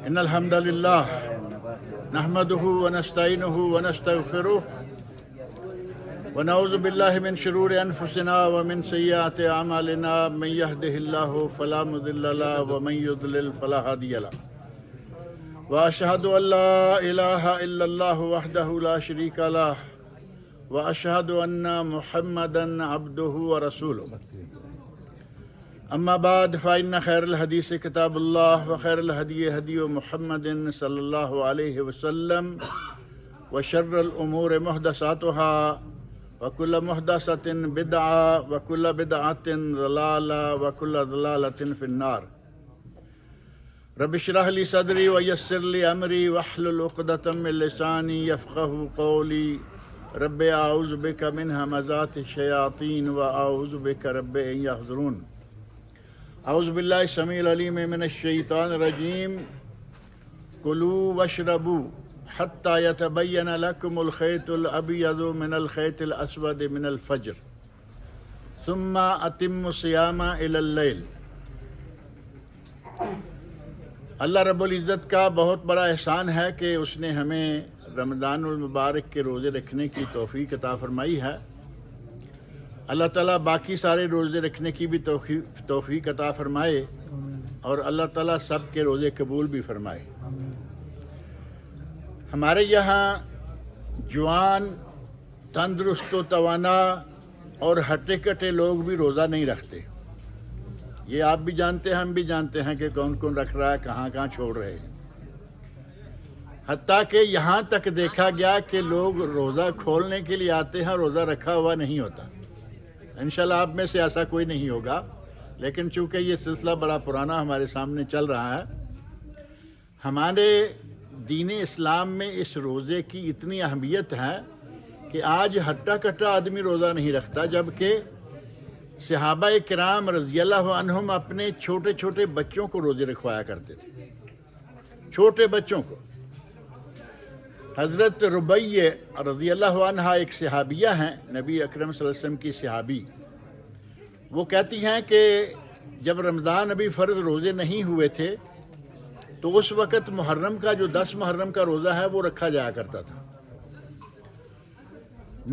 إن الحمد لله نحمده ونستعينه ونستغفره ونعوذ بالله من شرور أنفسنا ومن سيئات أعمالنا من يهده الله فلا مضل له ومن يضلل فلا هادي له وأشهد أن لا إله إلا الله وحده لا شريك له وأشهد أن محمدا عبده ورسوله أما بعد فإن خير الحديث كتاب الله وخير الهدي هدي محمد صلى الله عليه وسلم وشر الأمور محدثاتها وكل محدثة بدعة وكل بدعة ضلالة وكل ضلالة في النار رب اشرح لي صدري ويسر لي أمري واحلل عقدة من لساني يفقهوا قولي رب أعوذ بك من همزات الشياطين وأعوذ بك رب أن يحضرون أعوذ بالله السميع العليم من الشيطان الرجيم كلوا واشربوا حتى يتبين لكم الخيط الأبيض من الخيط الأسود من الفجر ثم أتموا الصيام إلى الليل۔ اللہ رب العزت کا بہت بڑا احسان ہے کہ اس نے ہمیں رمضان المبارک کے روزے رکھنے کی توفیق عطا فرمائی ہے۔ اللہ تعالیٰ باقی سارے روزے رکھنے کی بھی توفیق عطا فرمائے اور اللہ تعالیٰ سب کے روزے قبول بھی فرمائے۔ ہمارے یہاں جوان، تندرست و توانا اور ہٹے کٹے لوگ بھی روزہ نہیں رکھتے۔ یہ آپ بھی جانتے ہیں، ہم بھی جانتے ہیں کہ کون کون رکھ رہا ہے، کہاں کہاں چھوڑ رہے ہیں۔ حتیٰ کہ یہاں تک دیکھا گیا کہ لوگ روزہ کھولنے کے لیے آتے ہیں، روزہ رکھا ہوا نہیں ہوتا۔ انشاءاللہ آپ میں سے ایسا کوئی نہیں ہوگا، لیکن چونکہ یہ سلسلہ بڑا پرانا ہمارے سامنے چل رہا ہے، ہمارے دین اسلام میں اس روزے کی اتنی اہمیت ہے کہ آج ہٹا کٹا آدمی روزہ نہیں رکھتا، جبکہ صحابہ کرام رضی اللہ عنہم اپنے چھوٹے چھوٹے بچوں کو روزے رکھوایا کرتے تھے، چھوٹے بچوں کو۔ حضرت ربیع رضی اللہ عنہا ایک صحابیہ ہیں، نبی اکرم صلی اللہ علیہ وسلم کی صحابی۔ وہ کہتی ہیں کہ جب رمضان ابھی فرض روزے نہیں ہوئے تھے تو اس وقت محرم کا جو 10 محرم کا روزہ ہے وہ رکھا جایا کرتا تھا۔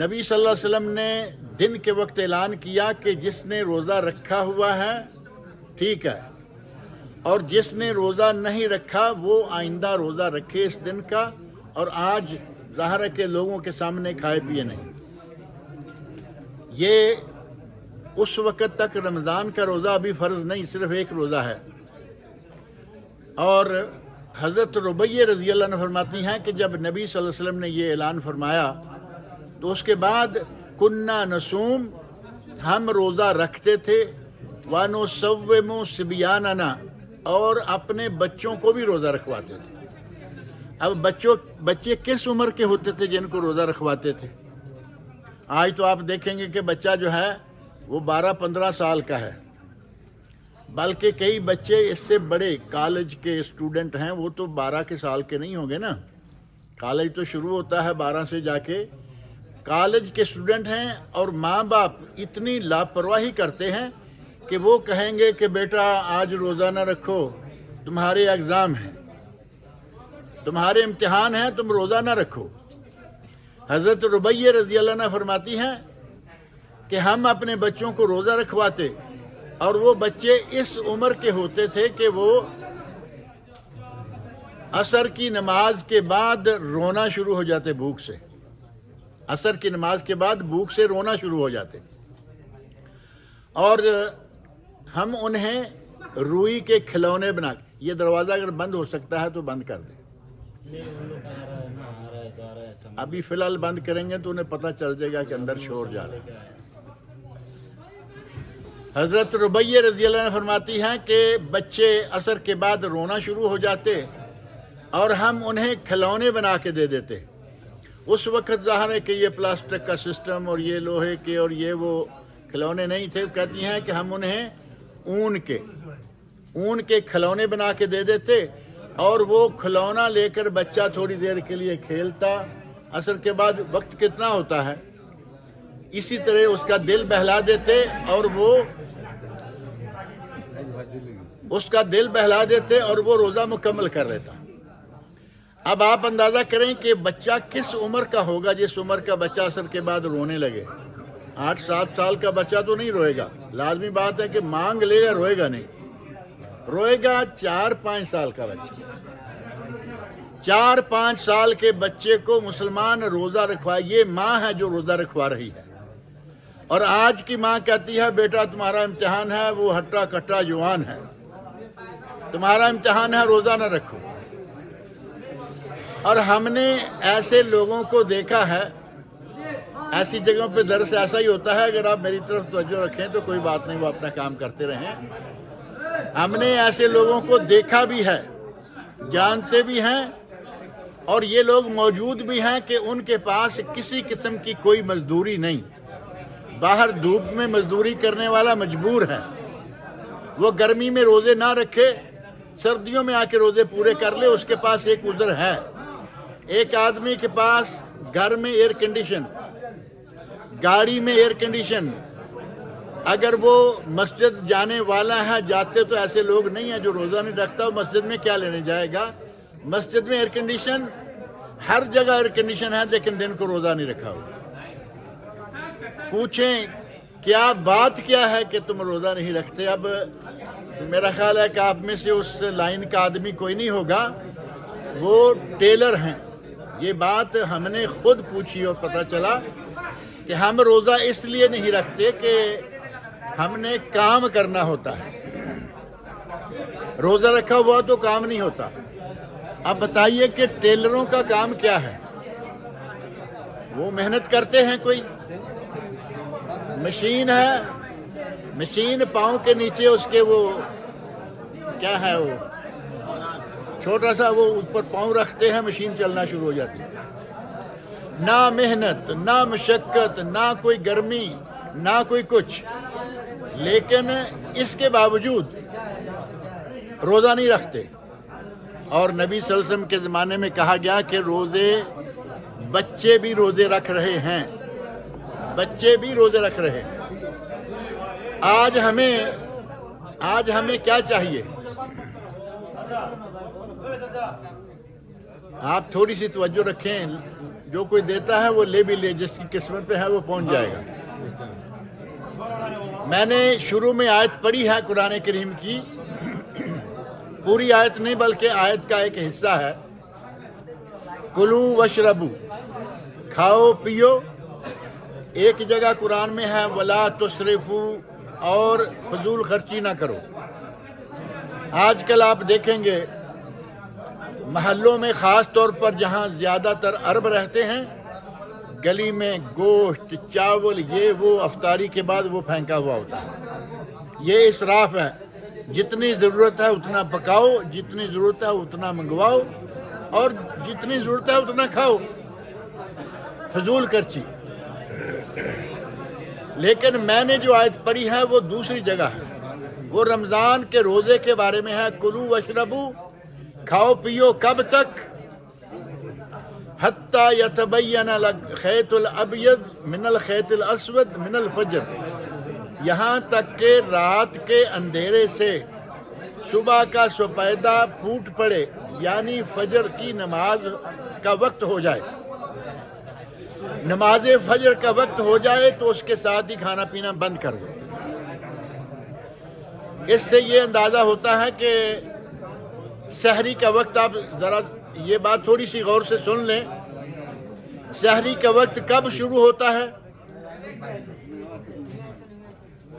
نبی صلی اللہ علیہ وسلم نے دن کے وقت اعلان کیا کہ جس نے روزہ رکھا ہوا ہے ٹھیک ہے، اور جس نے روزہ نہیں رکھا وہ آئندہ روزہ رکھے اس دن کا، اور آج ظاہر ہے کہ لوگوں کے سامنے کھائے پیے نہیں۔ یہ اس وقت تک رمضان کا روزہ ابھی فرض نہیں، صرف ایک روزہ ہے۔ اور حضرت ربیع رضی اللہ عنہ فرماتی ہیں کہ جب نبی صلی اللہ علیہ وسلم نے یہ اعلان فرمایا تو اس کے بعد کننا نصوم، ہم روزہ رکھتے تھے، وَنُصَوِّمُ صِبْيَانَنَا، اور اپنے بچوں کو بھی روزہ رکھواتے تھے۔ اب بچے کس عمر کے ہوتے تھے جن کو روزہ رکھواتے تھے؟ آج تو آپ دیکھیں گے کہ بچہ جو ہے وہ 12-15 سال کا ہے، بلکہ کئی بچے اس سے بڑے کالج کے اسٹوڈنٹ ہیں، وہ تو 12 کے سال کے نہیں ہوں گے نا۔ کالج تو شروع ہوتا ہے 12 سے جا کے۔ کالج کے اسٹوڈنٹ ہیں اور ماں باپ اتنی لاپرواہی کرتے ہیں کہ وہ کہیں گے کہ بیٹا آج روزہ نہ رکھو، تمہارے اگزام ہیں، تمہارے امتحان ہیں، تم روزہ نہ رکھو۔ حضرت ربیع رضی اللہ عنہ فرماتی ہیں کہ ہم اپنے بچوں کو روزہ رکھواتے، اور وہ بچے اس عمر کے ہوتے تھے کہ وہ عصر کی نماز کے بعد رونا شروع ہو جاتے بھوک سے۔ عصر کی نماز کے بعد بھوک سے رونا شروع ہو جاتے، اور ہم انہیں روئی کے کھلونے بنا، یہ دروازہ اگر بند ہو سکتا ہے تو بند کر دیں، ابھی فی الحال بند کریں گے تو انہیں پتہ چل جائے گا کہ اندر شور جا رہا ہے۔ حضرت ربیع رضی اللہ عنہ فرماتی ہیں کہ بچے عصر کے بعد رونا شروع ہو جاتے اور ہم انہیں کھلونے بنا کے دے دیتے۔ اس وقت ظاہر ہے کہ یہ پلاسٹک کا سسٹم اور یہ لوہے کے اور یہ وہ کھلونے نہیں تھے۔ کہتی ہیں کہ ہم انہیں اون کے کھلونے بنا کے دے دیتے، اور وہ کھلونا لے کر بچہ تھوڑی دیر کے لیے کھیلتا۔ عصر کے بعد وقت کتنا ہوتا ہے، اسی طرح اس کا دل بہلا دیتے، اور وہ اس کا دل بہلا دیتے اور وہ روزہ مکمل کر لیتا۔ اب آپ اندازہ کریں کہ بچہ کس عمر کا ہوگا جس عمر کا بچہ عصر کے بعد رونے لگے۔ 8-7 سال کا بچہ تو نہیں روئے گا، لازمی بات ہے کہ مانگ لے گا، روئے گا نہیں، روئے گا 4-5 سال کا بچہ۔ 4-5 سال کے بچے کو مسلمان روزہ رکھوائے، یہ ماں ہے جو روزہ رکھوا رہی ہے، اور آج کی ماں کہتی ہے بیٹا تمہارا امتحان ہے، وہ ہٹا کٹا جوان ہے، تمہارا امتحان ہے، روزہ نہ رکھو۔ اور ہم نے ایسے لوگوں کو دیکھا ہے، ایسی جگہوں پہ درس ایسا ہی ہوتا ہے، اگر آپ میری طرف توجہ رکھیں تو کوئی بات نہیں، وہ اپنا کام کرتے رہیں۔ ہم نے ایسے لوگوں کو دیکھا بھی ہے، جانتے بھی ہیں، اور یہ لوگ موجود بھی ہیں کہ ان کے پاس کسی قسم کی کوئی مزدوری نہیں، باہر دھوپ میں مزدوری کرنے والا مجبور ہے، وہ گرمی میں روزے نہ رکھے، سردیوں میں آ کے روزے پورے کر لے، اس کے پاس ایک عذر ہے۔ ایک آدمی کے پاس گھر میں ایئر کنڈیشن، گاڑی میں ایئر کنڈیشن، اگر وہ مسجد جانے والا ہے، جاتے تو ایسے لوگ نہیں ہیں جو روزہ نہیں رکھتا، وہ مسجد میں کیا لینے جائے گا؟ مسجد میں ایئر کنڈیشن، ہر جگہ ایئر کنڈیشن ہے، لیکن دن کو روزہ نہیں رکھا ہوا۔ پوچھیں کیا بات کیا ہے کہ تم روزہ نہیں رکھتے؟ اب میرا خیال ہے کہ آپ میں سے اس لائن کا آدمی کوئی نہیں ہوگا، وہ ٹیلر ہیں۔ یہ بات ہم نے خود پوچھی اور پتہ چلا کہ ہم روزہ اس لیے نہیں رکھتے کہ ہم نے کام کرنا ہوتا ہے، روزہ رکھا ہوا تو کام نہیں ہوتا۔ اب بتائیے کہ ٹیلروں کا کام کیا ہے؟ وہ محنت کرتے ہیں، کوئی مشین ہے، مشین پاؤں کے نیچے اس کے وہ کیا ہے، وہ چھوٹا سا وہ اوپر پاؤں رکھتے ہیں، مشین چلنا شروع ہو جاتی ہے۔ نہ محنت، نہ مشقت، نہ کوئی گرمی، نہ کوئی کچھ، لیکن اس کے باوجود روزہ نہیں رکھتے۔ اور نبی صلی اللہ علیہ وسلم کے زمانے میں کہا گیا کہ روزے، بچے بھی روزے رکھ رہے ہیں، بچے بھی روزے رکھ رہے ہیں۔ آج ہمیں کیا چاہیے؟ آپ تھوڑی سی توجہ رکھیں، جو کوئی دیتا ہے وہ لے بھی لے، جس کی قسمت پہ ہے وہ پہنچ جائے گا۔ میں نے شروع میں آیت پڑھی ہے قرآن کریم کی، پوری آیت نہیں بلکہ آیت کا ایک حصہ ہے، کلو وشربو، کھاؤ پیو۔ ایک جگہ قرآن میں ہے ولا تسرفو، اور فضول خرچی نہ کرو۔ آج کل آپ دیکھیں گے محلوں میں، خاص طور پر جہاں زیادہ تر عرب رہتے ہیں، گلی میں گوشت، چاول، یہ وہ افطاری کے بعد وہ پھینکا ہوا ہوتا ہے۔ یہ اسراف ہے، جتنی ضرورت ہے اتنا پکاؤ، جتنی ضرورت ہے اتنا منگواؤ، اور جتنی ضرورت ہے اتنا کھاؤ، فضول خرچی۔ لیکن میں نے جو آیت پڑھی ہے وہ دوسری جگہ ہے، وہ رمضان کے روزے کے بارے میں ہے، کلو وشربو، کھاؤ پیو، کب تک؟ حتی یتبین الخیط الابیض من الخیط الاسود من الفجر، یہاں تک کہ رات کے اندھیرے سے صبح کا سپیدہ پھوٹ پڑے، یعنی فجر کی نماز کا وقت ہو جائے۔ نماز فجر کا وقت ہو جائے تو اس کے ساتھ ہی کھانا پینا بند کر دو۔ اس سے یہ اندازہ ہوتا ہے کہ سحری کا وقت، آپ ذرا یہ بات تھوڑی سی غور سے سن لیں، سحری کا وقت کب شروع ہوتا ہے؟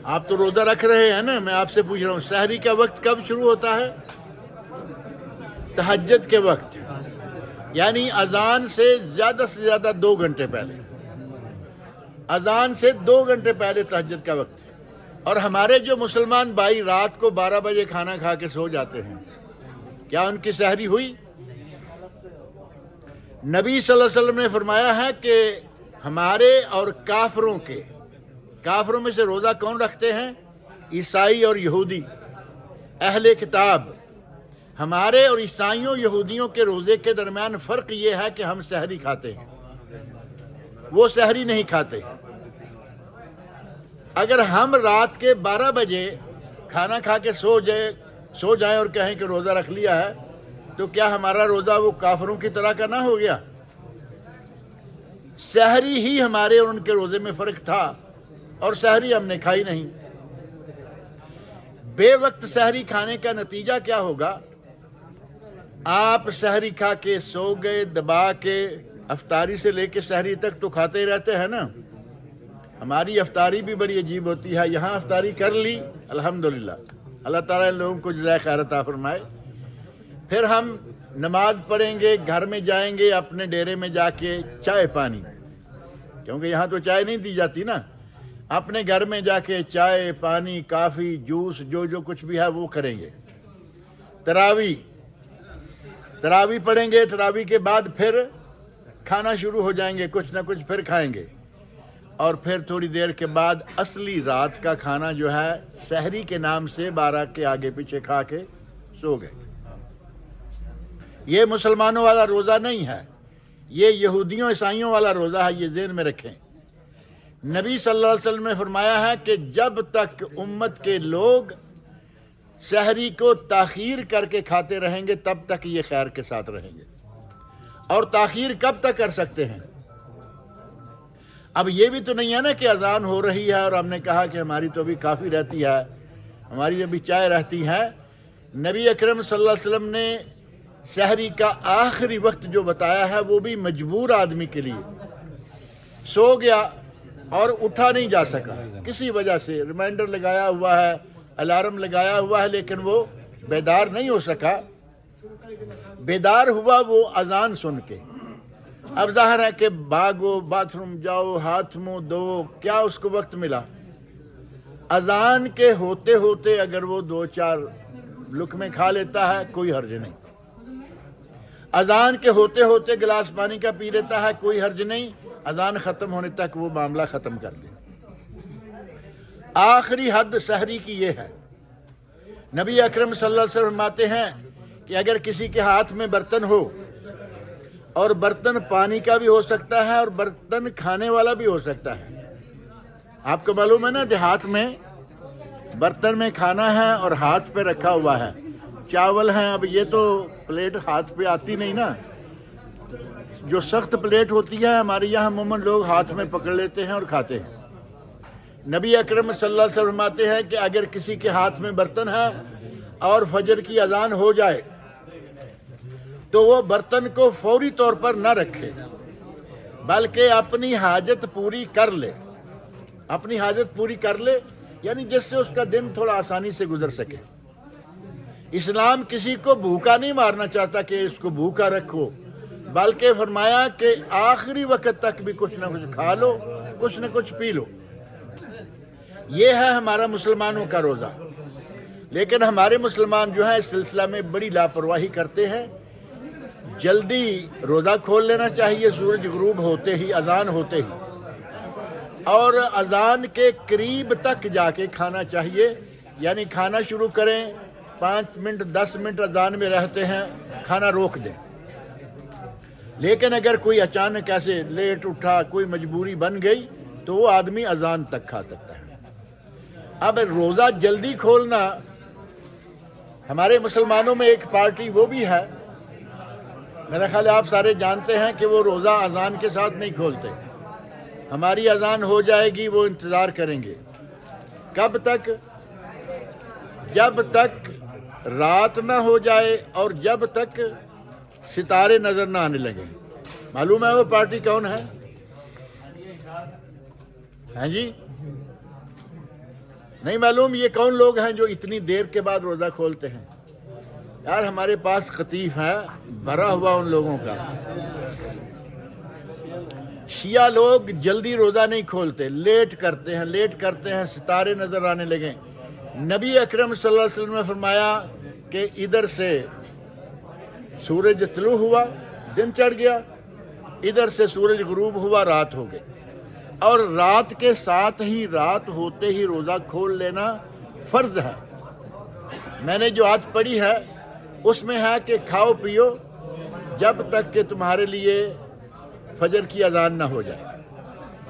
آپ تو روزہ رکھ رہے ہیں نا، میں آپ سے پوچھ رہا ہوں سحری کا وقت کب شروع ہوتا ہے؟ تہجد کے وقت، یعنی اذان سے زیادہ 2 گھنٹے پہلے، اذان سے 2 گھنٹے پہلے تہجد کا وقت ہے۔ اور ہمارے جو مسلمان بھائی رات کو 12 بجے کھانا کھا کے سو جاتے ہیں، کیا ان کی سحری ہوئی؟ نبی صلی اللہ علیہ وسلم نے فرمایا ہے کہ ہمارے اور کافروں میں سے روزہ کون رکھتے ہیں؟ عیسائی اور یہودی، اہل کتاب۔ ہمارے اور عیسائیوں یہودیوں کے روزے کے درمیان فرق یہ ہے کہ ہم سحری کھاتے ہیں، وہ سحری نہیں کھاتے۔ اگر ہم رات کے 12 بجے کھانا کھا کے سو جائیں اور کہیں کہ روزہ رکھ لیا ہے، تو کیا ہمارا روزہ وہ کافروں کی طرح کا نہ ہو گیا؟ سحری ہی ہمارے اور ان کے روزے میں فرق تھا، اور سحری ہم نے کھائی نہیں۔ بے وقت سحری کھانے کا نتیجہ کیا ہوگا؟ آپ سحری کھا کے سو گئے، دبا کے، افطاری سے لے کے سحری تک تو کھاتے ہی رہتے ہیں نا۔ ہماری افطاری بھی بڑی عجیب ہوتی ہے، یہاں افطاری کر لی الحمدللہ، اللہ تعالیٰ ان لوگوں کو جزائے خیر عطا فرمائے، پھر ہم نماز پڑھیں گے، گھر میں جائیں گے، اپنے ڈیرے میں جا کے چائے پانی، کیونکہ یہاں تو چائے نہیں دی جاتی نا، اپنے گھر میں جا کے چائے پانی کافی جوس جو کچھ بھی ہے وہ کریں گے۔ تراوی پڑھیں گے، تراوی کے بعد پھر کھانا شروع ہو جائیں گے، کچھ نہ کچھ پھر کھائیں گے، اور پھر تھوڑی دیر کے بعد اصلی رات کا کھانا جو ہے سحری کے نام سے 12 کے آگے پیچھے کھا کے سو گئے۔ یہ مسلمانوں والا روزہ نہیں ہے، یہ یہودیوں عیسائیوں والا روزہ ہے، یہ ذہن میں رکھیں۔ نبی صلی اللہ علیہ وسلم نے فرمایا ہے کہ جب تک امت کے لوگ سحری کو تاخیر کر کے کھاتے رہیں گے تب تک یہ خیر کے ساتھ رہیں گے۔ اور تاخیر کب تک کر سکتے ہیں؟ اب یہ بھی تو نہیں ہے نا کہ اذان ہو رہی ہے اور ہم نے کہا کہ ہماری تو ابھی کافی رہتی ہے، ہماری ابھی چائے رہتی ہے۔ نبی اکرم صلی اللہ علیہ وسلم نے سحری کا آخری وقت جو بتایا ہے وہ بھی مجبور آدمی کے لیے، سو گیا اور اٹھا نہیں جا سکا کسی وجہ سے، ریمائنڈر لگایا ہوا ہے، الارم لگایا ہوا ہے، لیکن وہ بیدار نہیں ہو سکا، بیدار ہوا وہ اذان سن کے۔ اب ظاہر ہے کہ بھاگو، باتھ روم جاؤ، ہاتھ منہ دھو، کیا اس کو وقت ملا؟ اذان کے ہوتے ہوتے اگر وہ 2-4 لقمے کھا لیتا ہے کوئی حرج نہیں، اذان کے ہوتے ہوتے گلاس پانی کا پی لیتا ہے کوئی حرج نہیں، اذان ختم ہونے تک وہ معاملہ ختم کر دے۔ آخری حد سحری کی یہ ہے۔ نبی اکرم صلی اللہ علیہ وسلم فرماتے ہیں کہ اگر کسی کے ہاتھ میں برتن ہو، اور برتن پانی کا بھی ہو سکتا ہے اور برتن کھانے والا بھی ہو سکتا ہے، آپ کو معلوم ہے نا دیہات میں برتن میں کھانا ہے اور ہاتھ پہ رکھا ہوا ہے، چاول ہیں، اب یہ تو پلیٹ ہاتھ پہ آتی نہیں نا، جو سخت پلیٹ ہوتی ہے ہمارے یہاں عموماً لوگ ہاتھ میں پکڑ لیتے ہیں اور کھاتے ہیں۔ نبی اکرم صلی اللہ علیہ وسلم فرماتے ہیں کہ اگر کسی کے ہاتھ میں برتن ہے اور فجر کی اذان ہو جائے تو وہ برتن کو فوری طور پر نہ رکھے، بلکہ اپنی حاجت پوری کر لے، اپنی حاجت پوری کر لے، یعنی جس سے اس کا دن تھوڑا آسانی سے گزر سکے۔ اسلام کسی کو بھوکا نہیں مارنا چاہتا کہ اس کو بھوکا رکھو، بلکہ فرمایا کہ آخری وقت تک بھی کچھ نہ کچھ کھا لو، کچھ نہ کچھ پی لو۔ یہ ہے ہمارا مسلمانوں کا روزہ، لیکن ہمارے مسلمان جو ہیں اس سلسلہ میں بڑی لاپرواہی کرتے ہیں۔ جلدی روزہ کھول لینا چاہیے سورج غروب ہوتے ہی، اذان ہوتے ہی، اور اذان کے قریب تک جا کے کھانا چاہیے، یعنی کھانا شروع کریں، 5 منٹ 10 منٹ اذان میں رہتے ہیں، کھانا روک دیں۔ لیکن اگر کوئی اچانک ایسے لیٹ اٹھا، کوئی مجبوری بن گئی تو وہ آدمی اذان تک کھا سکتا ہے۔ اب روزہ جلدی کھولنا، ہمارے مسلمانوں میں ایک پارٹی وہ بھی ہے، میرا خیال ہے آپ سارے جانتے ہیں کہ وہ روزہ اذان کے ساتھ نہیں کھولتے، ہماری اذان ہو جائے گی وہ انتظار کریں گے، کب تک؟ جب تک رات نہ ہو جائے اور جب تک ستارے نظر نہ آنے لگیں۔ معلوم ہے وہ پارٹی کون ہے؟ ہاں جی، نہیں معلوم یہ کون لوگ ہیں جو اتنی دیر کے بعد روزہ کھولتے ہیں؟ یار ہمارے پاس خطیف ہے بھرا ہوا ان لوگوں کا۔ شیعہ لوگ جلدی روزہ نہیں کھولتے، لیٹ کرتے ہیں، ستارے نظر آنے لگیں۔ نبی اکرم صلی اللہ علیہ وسلم نے فرمایا کہ ادھر سے سورج طلوع ہوا، دن چڑھ گیا، ادھر سے سورج غروب ہوا، رات ہو گئی، اور رات کے ساتھ ہی، رات ہوتے ہی روزہ کھول لینا فرض ہے۔ میں نے جو آیت پڑھی ہے اس میں ہے کہ کھاؤ پیو جب تک کہ تمہارے لیے فجر کی اذان نہ ہو جائے،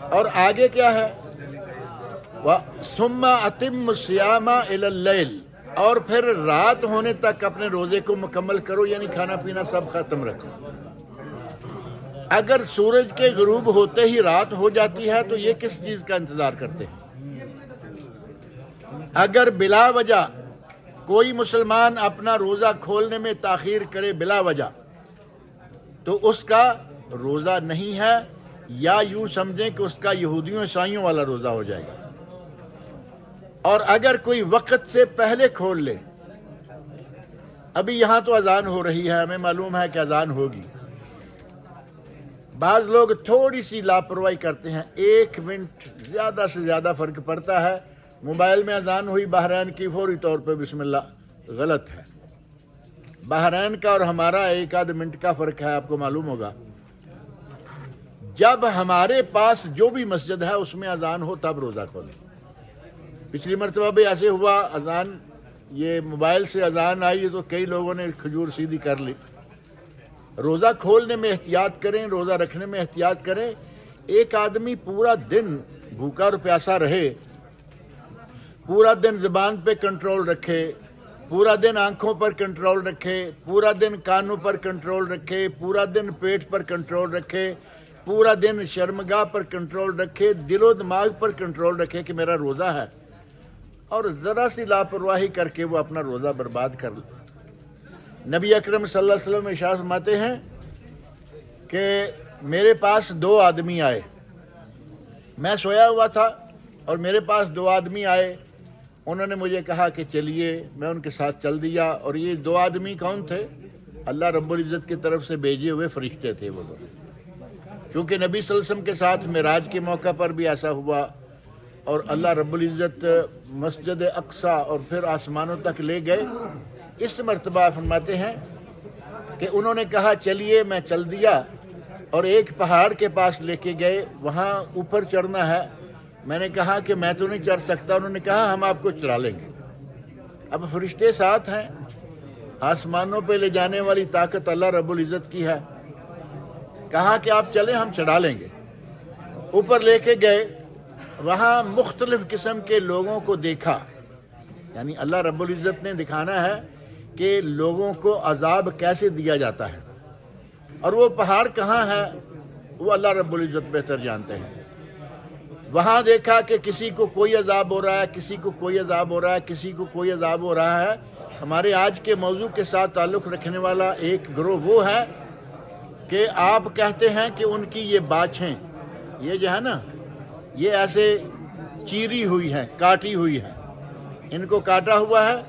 اور آگے کیا ہے؟ ثُمَّ أَتِمُّ الصِّيَامَ إِلَى اللَّيْلِ، اور پھر رات ہونے تک اپنے روزے کو مکمل کرو، یعنی کھانا پینا سب ختم رکھو۔ اگر سورج کے غروب ہوتے ہی رات ہو جاتی ہے تو یہ کس چیز کا انتظار کرتے ہیں؟ اگر بلا وجہ کوئی مسلمان اپنا روزہ کھولنے میں تاخیر کرے بلا وجہ تو اس کا روزہ نہیں ہے، یا یوں سمجھیں کہ اس کا یہودیوں عیسائیوں والا روزہ ہو جائے گا۔ اور اگر کوئی وقت سے پہلے کھول لے، ابھی یہاں تو اذان ہو رہی ہے، ہمیں معلوم ہے کہ اذان ہوگی، بعض لوگ تھوڑی سی لاپرواہی کرتے ہیں، 1 منٹ زیادہ سے زیادہ فرق پڑتا ہے، موبائل میں اذان ہوئی بحرین کی، فوری طور پہ بسم اللہ، غلط ہے۔ بحرین کا اور ہمارا 1 منٹ کا فرق ہے، آپ کو معلوم ہوگا۔ جب ہمارے پاس جو بھی مسجد ہے اس میں اذان ہو تب روزہ کھولیں۔ پچھلی مرتبہ بھی ایسے ہوا، اذان یہ موبائل سے اذان آئی تو کئی لوگوں نے کھجور سیدھی کر لی۔ روزہ کھولنے میں احتیاط کریں، روزہ رکھنے میں احتیاط کریں۔ ایک آدمی پورا دن بھوکا اور پیاسا رہے، پورا دن زبان پہ کنٹرول رکھے، پورا دن آنکھوں پر کنٹرول رکھے، پورا دن کانوں پر کنٹرول رکھے، پورا دن پیٹ پر کنٹرول رکھے، پورا دن شرمگاہ پر کنٹرول رکھے، دل و دماغ پر کنٹرول رکھے کہ میرا روزہ ہے، اور ذرا سی لاپرواہی کر کے وہ اپنا روزہ برباد کر لے۔ نبی اکرم صلی اللہ علیہ وسلم ارشاد فرماتے ہیں کہ میرے پاس 2 آدمی آئے، میں سویا ہوا تھا اور میرے پاس 2 آدمی آئے، انہوں نے مجھے کہا کہ چلیے، میں ان کے ساتھ چل دیا۔ اور یہ 2 آدمی کون تھے؟ اللہ رب العزت کی طرف سے بھیجے ہوئے فرشتے تھے وہ لوگ، کیونکہ نبی صلی اللہ علیہ وسلم کے ساتھ معراج کے موقع پر بھی ایسا ہوا، اور اللہ رب العزت مسجد اقصی اور پھر آسمانوں تک لے گئے۔ اس مرتبہ فرماتے ہیں کہ انہوں نے کہا چلیے، میں چل دیا، اور ایک پہاڑ کے پاس لے کے گئے، وہاں اوپر چڑھنا ہے۔ میں نے کہا کہ میں تو نہیں چڑھ سکتا، انہوں نے کہا ہم آپ کو چڑھا لیں گے۔ اب فرشتے ساتھ ہیں، آسمانوں پہ لے جانے والی طاقت اللہ رب العزت کی ہے، کہا کہ آپ چلیں، ہم چڑھا لیں گے۔ اوپر لے کے گئے، وہاں مختلف قسم کے لوگوں کو دیکھا، یعنی اللہ رب العزت نے دکھانا ہے کہ لوگوں کو عذاب کیسے دیا جاتا ہے، اور وہ پہاڑ کہاں ہے وہ اللہ رب العزت بہتر جانتے ہیں۔ وہاں دیکھا کہ کسی کو کوئی عذاب ہو رہا ہے، کسی کو کوئی عذاب ہو رہا ہے، کسی کو کوئی عذاب ہو رہا ہے۔ ہمارے آج کے موضوع کے ساتھ تعلق رکھنے والا ایک گروہ وہ ہے کہ آپ کہتے ہیں کہ ان کی یہ باچھیں، یہ جو ہے نا، یہ ایسے چیری ہوئی ہیں، کاٹی ہوئی ہیں، ان کو کاٹا ہوا ہے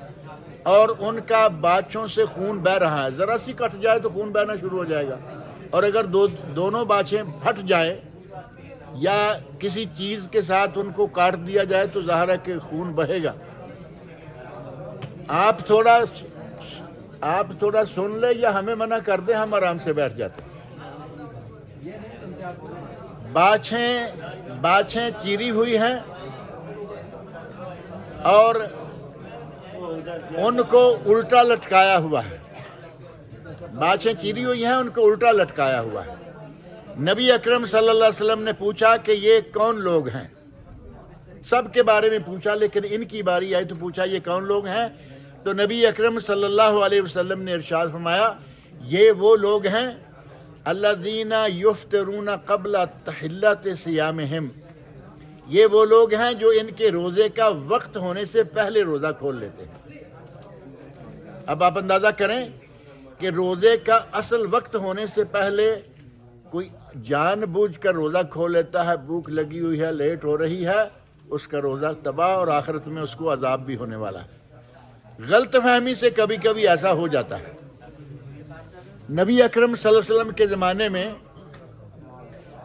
اور ان کا باچھوں سے خون بہہ رہا ہے، ذرا سی کٹ جائے تو خون بہنا شروع ہو جائے گا، اور اگر دونوں باچھیں پھٹ جائیں یا کسی چیز کے ساتھ ان کو کاٹ دیا جائے تو ظاہر ہے کہ خون بہے گا۔ آپ تھوڑا سن لیں یا ہمیں منع کر دیں، ہم آرام سے بیٹھ جاتے ہیں۔ باچھیں چیری ہوئی ہیں اور ان کو الٹا لٹکایا ہوا ہے، باچھیں چیری ہوئی ہیں، ان کو الٹا لٹکایا ہوا ہے۔ نبی اکرم صلی اللہ علیہ وسلم نے پوچھا کہ یہ کون لوگ ہیں؟ سب کے بارے میں پوچھا، لیکن ان کی باری آئی تو پوچھا یہ کون لوگ ہیں؟ تو نبی اکرم صلی اللہ علیہ وسلم نے ارشاد فرمایا یہ وہ لوگ ہیں الذین یفطرون قبل تحلۃ صیامہم، یہ وہ لوگ ہیں جو ان کے روزے کا وقت ہونے سے پہلے روزہ کھول لیتے ہیں۔ اب آپ اندازہ کریں کہ روزے کا اصل وقت ہونے سے پہلے کوئی جان بوجھ کر روزہ کھول لیتا ہے، بھوک لگی ہوئی ہے، لیٹ ہو رہی ہے، اس کا روزہ تباہ، اور آخرت میں اس کو عذاب بھی ہونے والا ہے۔ غلط فہمی سے کبھی کبھی ایسا ہو جاتا ہے۔ نبی اکرم صلی اللہ علیہ وسلم کے زمانے میں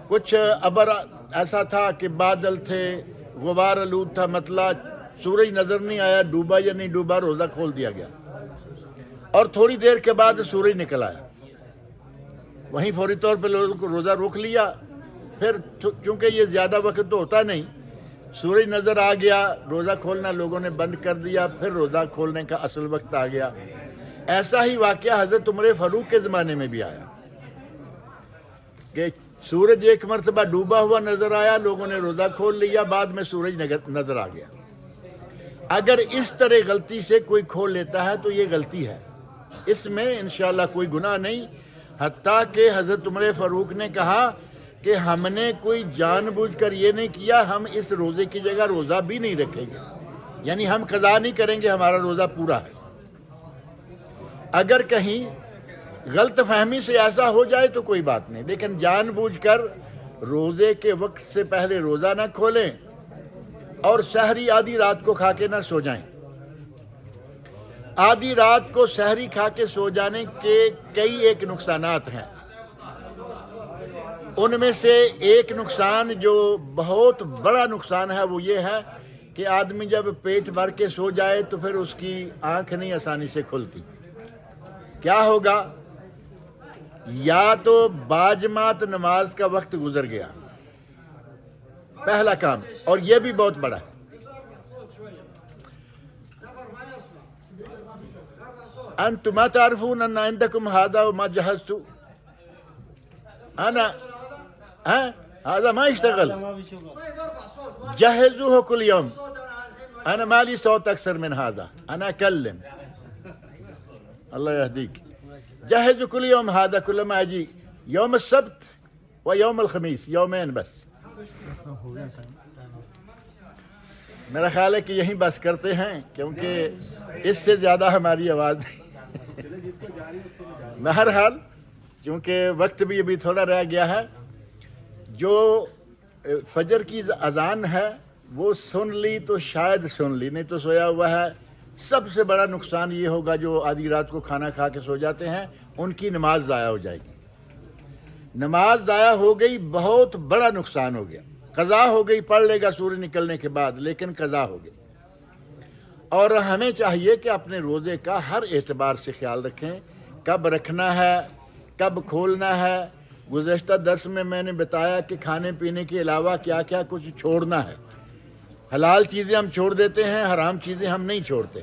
کچھ ابر ایسا تھا کہ بادل تھے، غبار آلود تھا، مطلب سورج نظر نہیں آیا، ڈوبا یا نہیں ڈوبا، روزہ کھول دیا گیا، اور تھوڑی دیر کے بعد سورج نکل آیا، وہیں فوری طور پہ لوگوں کو روزہ روک لیا۔ پھر چونکہ یہ زیادہ وقت تو ہوتا نہیں، سورج نظر آ گیا، روزہ کھولنا لوگوں نے بند کر دیا، پھر روزہ کھولنے کا اصل وقت آ گیا۔ ایسا ہی واقعہ حضرت عمر فاروق کے زمانے میں بھی آیا کہ سورج ایک مرتبہ ڈوبا ہوا نظر آیا، لوگوں نے روزہ کھول لیا، بعد میں سورج نظر آ گیا۔ اگر اس طرح غلطی سے کوئی کھول لیتا ہے تو یہ غلطی ہے، اس میں انشاءاللہ کوئی گناہ نہیں، حتیٰ کہ حضرت عمر فاروق نے کہا کہ ہم نے کوئی جان بوجھ کر یہ نہیں کیا، ہم اس روزے کی جگہ روزہ بھی نہیں رکھیں گے، یعنی ہم قضا نہیں کریں گے، ہمارا روزہ پورا ہے۔ اگر کہیں غلط فہمی سے ایسا ہو جائے تو کوئی بات نہیں، لیکن جان بوجھ کر روزے کے وقت سے پہلے روزہ نہ کھولیں اور سحری آدھی رات کو کھا کے نہ سو جائیں۔ آدھی رات کو سحری کھا کے سو جانے کے کئی ایک نقصانات ہیں، ان میں سے ایک نقصان جو بہت بڑا نقصان ہے وہ یہ ہے کہ آدمی جب پیٹ بھر کے سو جائے تو پھر اس کی آنکھ نہیں آسانی سے کھلتی۔ کیا ہوگا؟ یا تو باجماعت نماز کا وقت گزر گیا، پہلا کام، اور یہ بھی بہت بڑا ہے۔ انتم ما تعرفون ان عندكم هذا وما جهزتوا انا هذا ما يشتغل جهزوه كل يوم، انا مالي صوت اكثر من هذا، انا اكلم الله يهديك، جهزوا كل يوم هذا، كل ما اجي يوم السبت ويوم الخميس، يومين بس۔ میرا خیال ہے کہ یہیں بس کرتے ہیں کیونکہ اس سے زیادہ ہماری آواز نہیں۔ بہرحال چونکہ وقت بھی ابھی تھوڑا رہ گیا ہے، جو فجر کی اذان ہے وہ سن لی تو شاید سن لی، نہیں تو سویا ہوا ہے۔ سب سے بڑا نقصان یہ ہوگا جو آدھی رات کو کھانا کھا کے سو جاتے ہیں، ان کی نماز ضائع ہو جائے گی۔ نماز ضائع ہو گئی، بہت بڑا نقصان ہو گیا، قضا ہو گئی، پڑھ لے گا سورج نکلنے کے بعد، لیکن قضا ہو گئی۔ اور ہمیں چاہیے کہ اپنے روزے کا ہر اعتبار سے خیال رکھیں، کب رکھنا ہے، کب کھولنا ہے۔ گزشتہ درس میں نے بتایا کہ کھانے پینے کے علاوہ کیا کیا کچھ چھوڑنا ہے۔ حلال چیزیں ہم چھوڑ دیتے ہیں، حرام چیزیں ہم نہیں چھوڑتے۔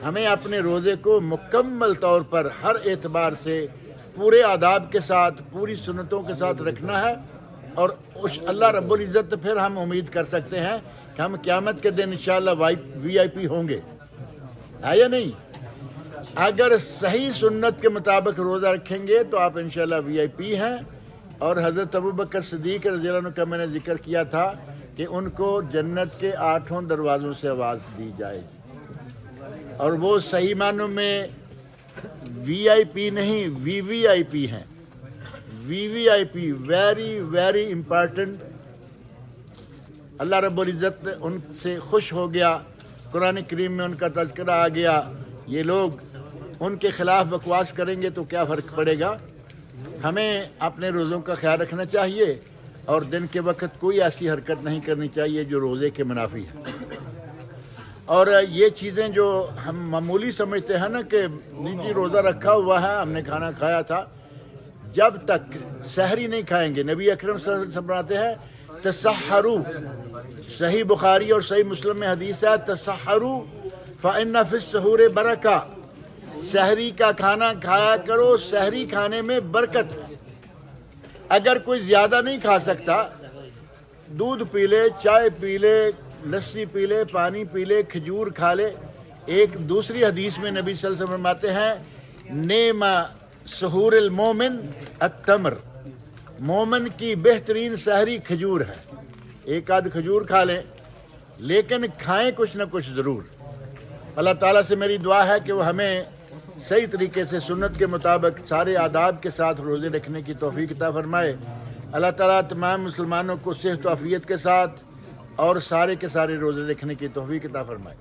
ہمیں اپنے روزے کو مکمل طور پر ہر اعتبار سے پورے آداب کے ساتھ، پوری سنتوں کے ساتھ رکھنا ہے، اور اللہ رب العزت پھر ہم امید کر سکتے ہیں کہ ہم قیامت کے دن انشاءاللہ وی آئی پی ہوں گے، ہے یا نہیں؟ اگر صحیح سنت کے مطابق روزہ رکھیں گے تو آپ انشاءاللہ وی آئی پی ہیں۔ اور حضرت ابوبکر صدیق رضی اللہ عنہ کا میں نے ذکر کیا تھا کہ ان کو جنت کے 8 دروازوں سے آواز دی جائے گی، اور وہ صحیح معنوں میں وی آئی پی نہیں، وی آئی پی ہیں۔ وی آئی پی ویری ویری امپارٹنٹ۔ اللہ رب العزت ان سے خوش ہو گیا، قرآن کریم میں ان کا تذکرہ آ گیا۔ یہ لوگ ان کے خلاف بکواس کریں گے تو کیا فرق پڑے گا؟ ہمیں اپنے روزوں کا خیال رکھنا چاہیے، اور دن کے وقت کوئی ایسی حرکت نہیں کرنی چاہیے جو روزے کے منافی ہے۔ اور یہ چیزیں جو ہم معمولی سمجھتے ہیں نا کہ جی روزہ رکھا ہوا ہے، ہم نے کھانا کھایا تھا، جب تک سحری نہیں کھائیں گے، نبی اکرم صلی اللہ علیہ وسلم فرماتے ہیں تسحروا، صحیح بخاری اور صحیح مسلم میں حدیث ہے تسحروا فإن فی السحور برکہ، سحری کا کھانا کھایا کرو، سحری کھانے میں برکت ہے۔ اگر کوئی زیادہ نہیں کھا سکتا، دودھ پی لے، چائے پی لے، لسی پی لے، پانی پی لے، کھجور کھا لے۔ ایک دوسری حدیث میں نبی صلی اللہ علیہ وسلم فرماتے ہیں نعم سحور المومن التمر، مومن کی بہترین سحری کھجور ہے۔ ایک آدھ کھجور کھا لیں، لیکن کھائیں کچھ نہ کچھ ضرور۔ اللہ تعالیٰ سے میری دعا ہے کہ وہ ہمیں صحیح طریقے سے سنت کے مطابق سارے آداب کے ساتھ روزے رکھنے کی توفیق عطا فرمائے۔ اللہ تعالیٰ تمام مسلمانوں کو صحت و عافیت کے ساتھ اور سارے کے سارے روزے رکھنے کی توفیق عطا فرمائے۔